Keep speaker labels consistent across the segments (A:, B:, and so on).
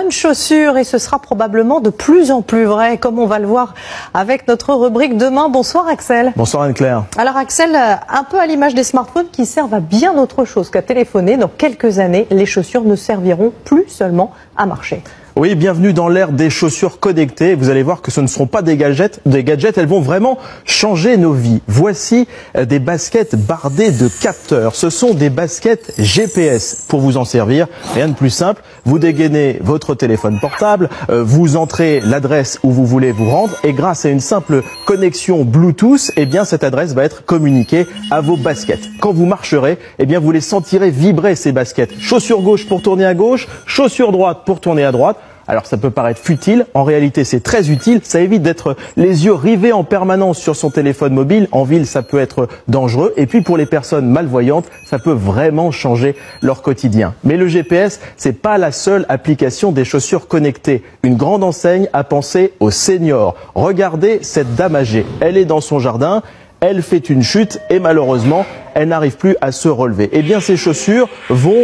A: bonnes chaussures et ce sera probablement de plus en plus vrai, comme on va le voir avec notre rubrique demain. Bonsoir Axel.
B: Bonsoir Anne-Claire.
A: Alors Axel, un peu à l'image des smartphones qui servent à bien autre chose qu'à téléphoner, dans quelques années, les chaussures ne serviront plus seulement à marcher.
B: Oui, bienvenue dans l'ère des chaussures connectées. Vous allez voir que ce ne seront pas des gadgets, elles vont vraiment changer nos vies. Voici des baskets bardées de capteurs. Ce sont des baskets GPS. Pour vous en servir, rien de plus simple. Vous dégainez votre téléphone portable, vous entrez l'adresse où vous voulez vous rendre et grâce à une simple connexion Bluetooth, eh bien cette adresse va être communiquée à vos baskets. Quand vous marcherez, eh bien vous les sentirez vibrer ces baskets. Chaussure gauche pour tourner à gauche, chaussure droite pour tourner à droite. Alors ça peut paraître futile, en réalité c'est très utile, ça évite d'être les yeux rivés en permanence sur son téléphone mobile. En ville ça peut être dangereux et puis pour les personnes malvoyantes ça peut vraiment changer leur quotidien. Mais le GPS c'est pas la seule application des chaussures connectées. Une grande enseigne a pensé aux seniors. Regardez cette dame âgée, elle est dans son jardin, elle fait une chute et malheureusement elle n'arrive plus à se relever. Eh bien, ces chaussures vont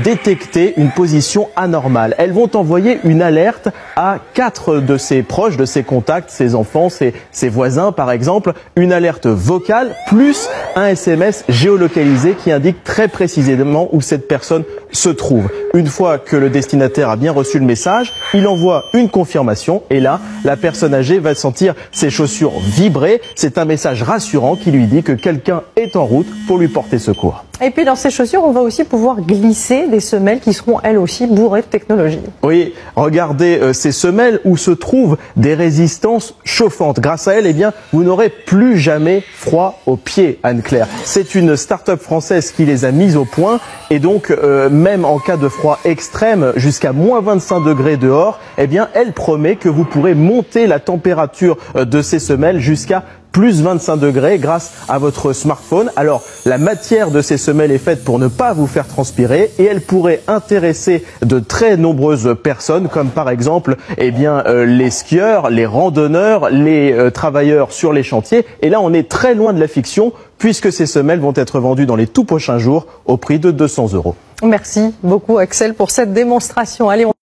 B: détecter une position anormale. Elles vont envoyer une alerte à 4 de ses proches, de ses contacts, ses enfants, ses voisins par exemple. Une alerte vocale plus un SMS géolocalisé qui indique très précisément où cette personne se trouve. Une fois que le destinataire a bien reçu le message, il envoie une confirmation et là, la personne âgée va sentir ses chaussures vibrer. C'est un message rassurant qui lui dit que quelqu'un est en route pour lui porter secours.
A: Et puis dans ces chaussures, on va aussi pouvoir glisser des semelles qui seront elles aussi bourrées de technologie.
B: Oui, regardez ces semelles où se trouvent des résistances chauffantes. Grâce à elles, eh bien, vous n'aurez plus jamais froid aux pieds, Anne-Claire. C'est une start-up française qui les a mises au point et donc même en cas de froid extrême, jusqu'à moins 25 degrés dehors, eh bien, elle promet que vous pourrez monter la température de ces semelles jusqu'à plus 25 degrés grâce à votre smartphone. Alors, la matière de ces semelles est faite pour ne pas vous faire transpirer et elle pourrait intéresser de très nombreuses personnes comme par exemple les skieurs, les randonneurs, les travailleurs sur les chantiers. Et là, on est très loin de la fiction puisque ces semelles vont être vendues dans les tout prochains jours au prix de 200 €.
A: Merci beaucoup Axel pour cette démonstration. Allez,